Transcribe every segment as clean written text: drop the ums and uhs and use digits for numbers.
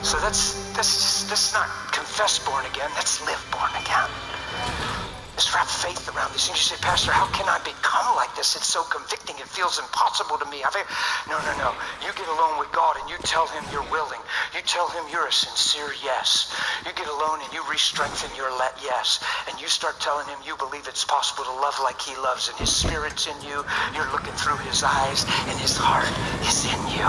So that's not confess born again, that's live born again. Let's wrap faith around these things. You say, Pastor, how can I become like this? It's so convicting. It feels impossible to me. No. You get alone with God and you tell him you're willing. You tell him you're a sincere yes. You get alone and you re-strengthen your yes. And you start telling him you believe it's possible to love like he loves and his spirit's in you. You're looking through his eyes and his heart is in you.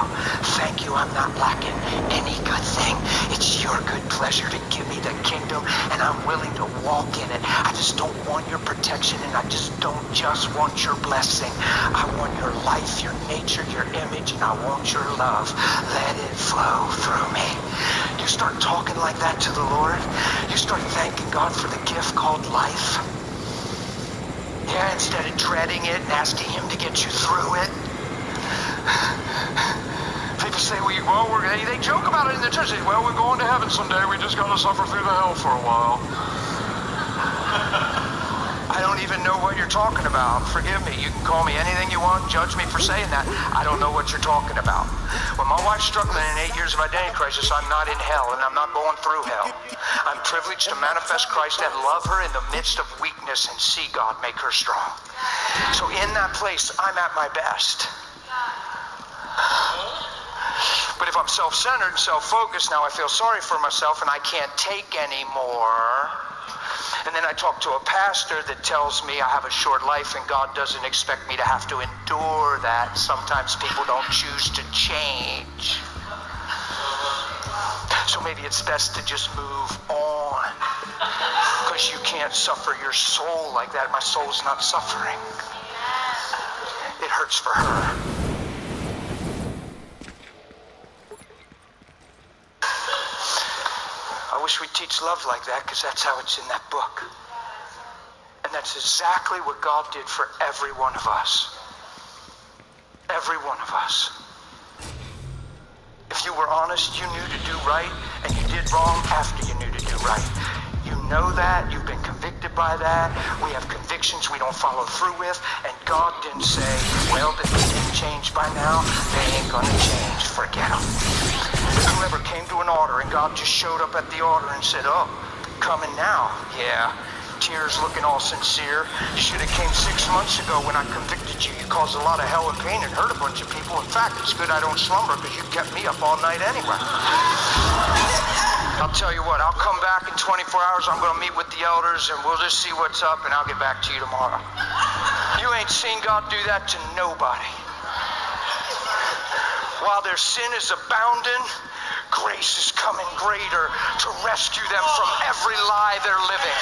Thank you, I'm not lacking any good thing. It's your good pleasure to give me the kingdom and I'm willing to walk in it. I just don't want your protection and I just don't just want your blessing. I want your life, your nature, your image, and I want your love. Let it flow through me. You start talking like that to the Lord. You start thanking God for the gift called life. Yeah, instead of dreading it and asking him to get you through it. People say, they joke about it in the church. They say, well, we're going to heaven someday. We just got to suffer through the hell for a while. I don't even know what you're talking about. Forgive me. You can call me anything you want. Judge me for saying that. I don't know what you're talking about. When my wife's struggling in 8 years of identity crisis, I'm not in hell and I'm not going through hell. I'm privileged to manifest Christ and love her in the midst of weakness and see God make her strong. So in that place, I'm at my best. But if I'm self-centered and self-focused, now I feel sorry for myself and I can't take anymore. And then I talk to a pastor that tells me I have a short life and God doesn't expect me to have to endure that. Sometimes people don't choose to change. So maybe it's best to just move on. Because you can't suffer your soul like that. My soul's not suffering. It hurts for her. I wish we'd teach love like that because that's how it's in that book. And that's exactly what God did for every one of us. Every one of us. If you were honest, you knew to do right, and you did wrong after you knew to do right. You know that. You've been convicted by that. We have convictions we don't follow through with, and God didn't say, well, if they didn't change by now, they ain't gonna change. Forget them. Whoever came to an altar and God just showed up at the altar and said, oh, coming now. Yeah. Tears looking all sincere. You should have came 6 months ago when I convicted you. You caused a lot of hell and pain and hurt a bunch of people. In fact, it's good I don't slumber because you kept me up all night anyway. I'll tell you what, I'll come back in 24 hours. I'm going to meet with the elders and we'll just see what's up and I'll get back to you tomorrow. You ain't seen God do that to nobody. While their sin is abounding, grace is coming greater to rescue them from every lie they're living.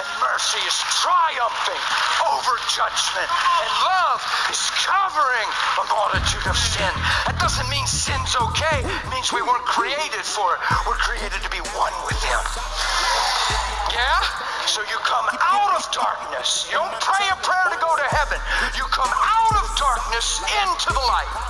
And mercy is triumphing over judgment. And love is covering a multitude of sin. That doesn't mean sin's okay. It means we weren't created for it. We're created to be one with him. Yeah? So you come out of darkness. You don't pray a prayer to go to heaven. You come out of darkness into the light.